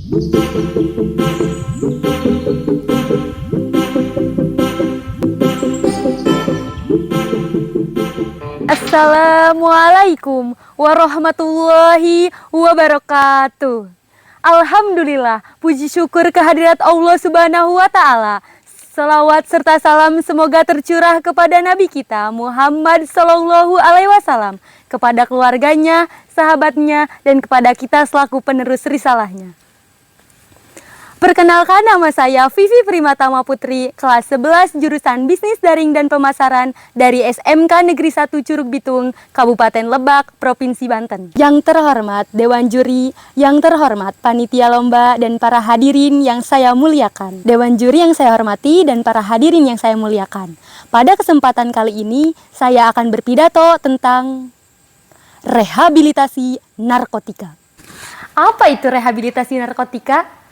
Assalamualaikum warahmatullahi wabarakatuh. Alhamdulillah, puji syukur kehadirat Allah Subhanahu wa Ta'ala. Salawat serta salam semoga tercurah kepada Nabi kita Muhammad Sallallahu Alaihi Wasallam, kepada keluarganya, sahabatnya, dan kepada kita selaku penerus risalahnya. Perkenalkan, nama saya Vivi Primatama Putri, kelas 11 jurusan Bisnis Daring dan Pemasaran dari SMK Negeri 1 Curug Bitung, Kabupaten Lebak, Provinsi Banten. Yang terhormat Dewan Juri, yang terhormat Panitia Lomba, dan para hadirin yang saya muliakan. Dewan Juri yang saya hormati dan para hadirin yang saya muliakan. Pada kesempatan kali ini, saya akan berpidato tentang rehabilitasi narkotika. Apa itu rehabilitasi narkotika?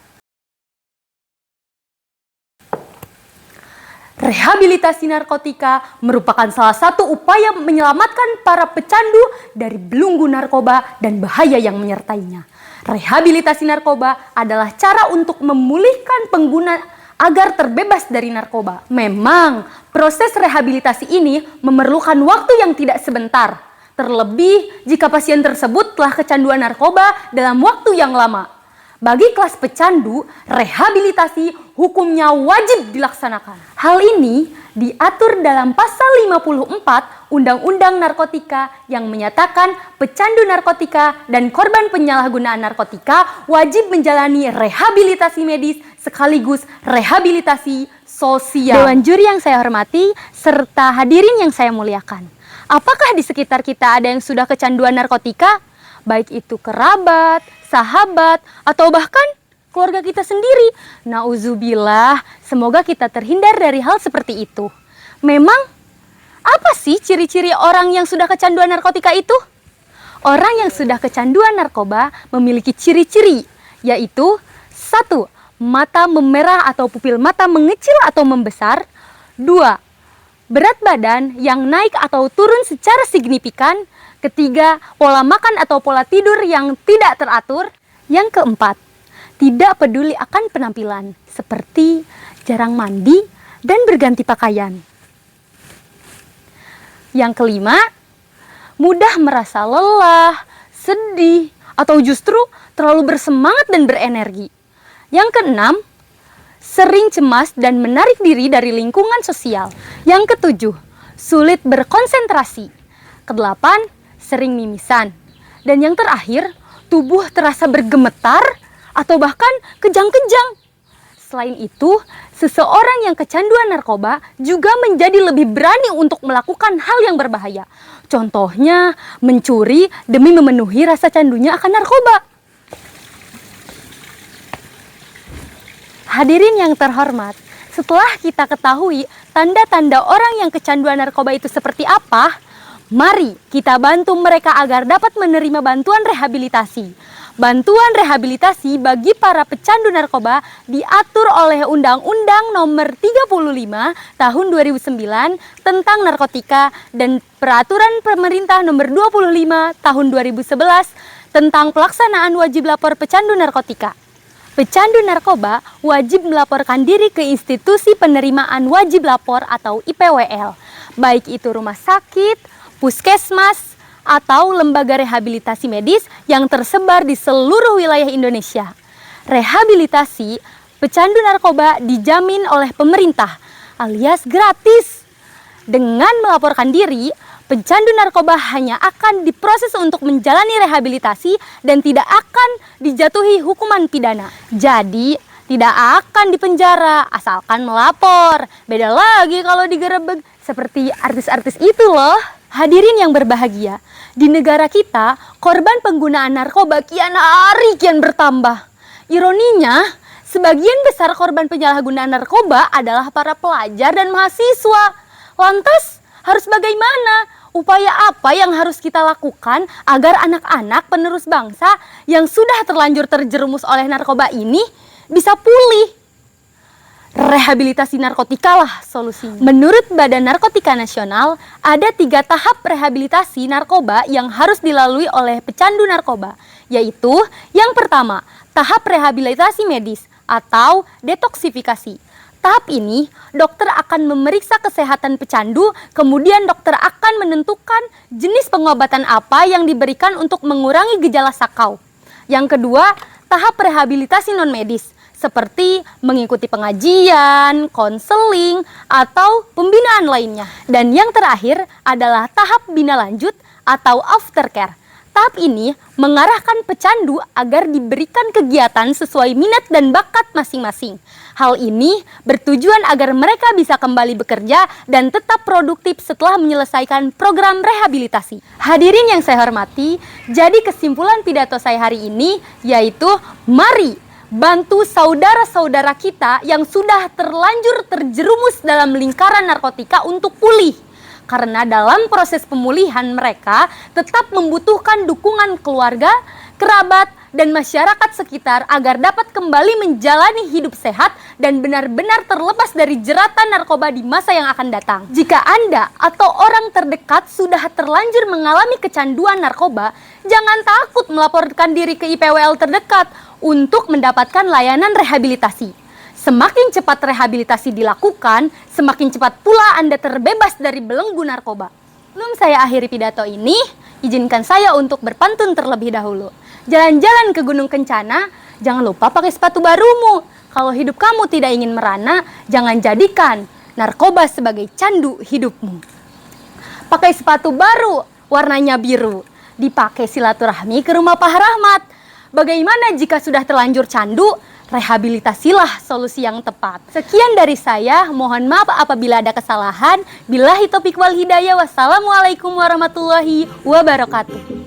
Rehabilitasi narkotika merupakan salah satu upaya menyelamatkan para pecandu dari belenggu narkoba dan bahaya yang menyertainya. Rehabilitasi narkoba adalah cara untuk memulihkan pengguna agar terbebas dari narkoba. Memang, proses rehabilitasi ini memerlukan waktu yang tidak sebentar, terlebih jika pasien tersebut telah kecanduan narkoba dalam waktu yang lama. Bagi kelas pecandu, rehabilitasi hukumnya wajib dilaksanakan. Hal ini diatur dalam pasal 54 Undang-Undang Narkotika yang menyatakan pecandu narkotika dan korban penyalahgunaan narkotika wajib menjalani rehabilitasi medis sekaligus rehabilitasi sosial. Dewan Juri yang saya hormati serta hadirin yang saya muliakan. Apakah di sekitar kita ada yang sudah kecanduan narkotika? Baik itu kerabat, sahabat, atau bahkan keluarga kita sendiri. Nauzubillah, semoga kita terhindar dari hal seperti itu. Memang, apa sih ciri-ciri orang yang sudah kecanduan narkotika itu? Orang yang sudah kecanduan narkoba memiliki ciri-ciri, yaitu 1. Mata memerah atau pupil mata mengecil atau membesar. 2. Berat badan yang naik atau turun secara signifikan. 3. Pola makan atau pola tidur yang tidak teratur. Yang 4. Tidak peduli akan penampilan, seperti jarang mandi dan berganti pakaian. Yang 5. Mudah merasa lelah, sedih, atau justru terlalu bersemangat dan berenergi. Yang 6. Sering cemas dan menarik diri dari lingkungan sosial. Yang 7. Sulit berkonsentrasi. 8. Sering mimisan. Dan yang terakhir, tubuh terasa bergemetar atau bahkan kejang-kejang. Selain itu, seseorang yang kecanduan narkoba juga menjadi lebih berani untuk melakukan hal yang berbahaya. Contohnya, mencuri demi memenuhi rasa candunya akan narkoba. Hadirin yang terhormat, setelah kita ketahui tanda-tanda orang yang kecanduan narkoba itu seperti apa, mari kita bantu mereka agar dapat menerima bantuan rehabilitasi. Bantuan rehabilitasi bagi para pecandu narkoba diatur oleh Undang-Undang Nomor 35 Tahun 2009 tentang narkotika dan Peraturan Pemerintah Nomor 25 Tahun 2011 tentang pelaksanaan wajib lapor pecandu narkotika. Pecandu narkoba wajib melaporkan diri ke Institusi Penerimaan Wajib Lapor atau IPWL, baik itu rumah sakit, puskesmas, atau lembaga rehabilitasi medis yang tersebar di seluruh wilayah Indonesia. Rehabilitasi pecandu narkoba dijamin oleh pemerintah alias gratis. Dengan melaporkan diri, pecandu narkoba hanya akan diproses untuk menjalani rehabilitasi dan tidak akan dijatuhi hukuman pidana. Jadi, tidak akan dipenjara asalkan melapor. Beda lagi kalau digerebek seperti artis-artis itu loh. Hadirin yang berbahagia, di negara kita, korban penggunaan narkoba kian hari kian bertambah. Ironinya, sebagian besar korban penyalahgunaan narkoba adalah para pelajar dan mahasiswa. Lantas, harus bagaimana? Upaya apa yang harus kita lakukan agar anak-anak penerus bangsa yang sudah terlanjur terjerumus oleh narkoba ini bisa pulih? Rehabilitasi narkotika lah solusinya. Menurut Badan Narkotika Nasional, ada 3 tahap rehabilitasi narkoba yang harus dilalui oleh pecandu narkoba, yaitu yang pertama, tahap rehabilitasi medis atau detoksifikasi. Tahap ini, dokter akan memeriksa kesehatan pecandu, kemudian dokter akan menentukan jenis pengobatan apa yang diberikan untuk mengurangi gejala sakau. Yang kedua, tahap rehabilitasi non-medis, seperti mengikuti pengajian, konseling, atau pembinaan lainnya. Dan yang terakhir adalah tahap bina lanjut atau aftercare. Tahap ini mengarahkan pecandu agar diberikan kegiatan sesuai minat dan bakat masing-masing. Hal ini bertujuan agar mereka bisa kembali bekerja dan tetap produktif setelah menyelesaikan program rehabilitasi. Hadirin yang saya hormati, jadi kesimpulan pidato saya hari ini yaitu mari bantu saudara-saudara kita yang sudah terlanjur terjerumus dalam lingkaran narkotika untuk pulih. Karena dalam proses pemulihan mereka tetap membutuhkan dukungan keluarga, kerabat, dan masyarakat sekitar agar dapat kembali menjalani hidup sehat dan benar-benar terlepas dari jeratan narkoba di masa yang akan datang. Jika Anda atau orang terdekat sudah terlanjur mengalami kecanduan narkoba, jangan takut melaporkan diri ke IPWL terdekat untuk mendapatkan layanan rehabilitasi. Semakin cepat rehabilitasi dilakukan, semakin cepat pula Anda terbebas dari belenggu narkoba. Sebelum saya akhiri pidato ini, izinkan saya untuk berpantun terlebih dahulu. Jalan-jalan ke Gunung Kencana, jangan lupa pakai sepatu barumu. Kalau hidup kamu tidak ingin merana, jangan jadikan narkoba sebagai candu hidupmu. Pakai sepatu baru, warnanya biru. Dipakai silaturahmi ke rumah Pak Rahmat. Bagaimana jika sudah terlanjur candu? Rehabilitasilah solusi yang tepat. Sekian dari saya, mohon maaf apabila ada kesalahan. Billahi taufiq wal hidayah. Wassalamualaikum warahmatullahi wabarakatuh.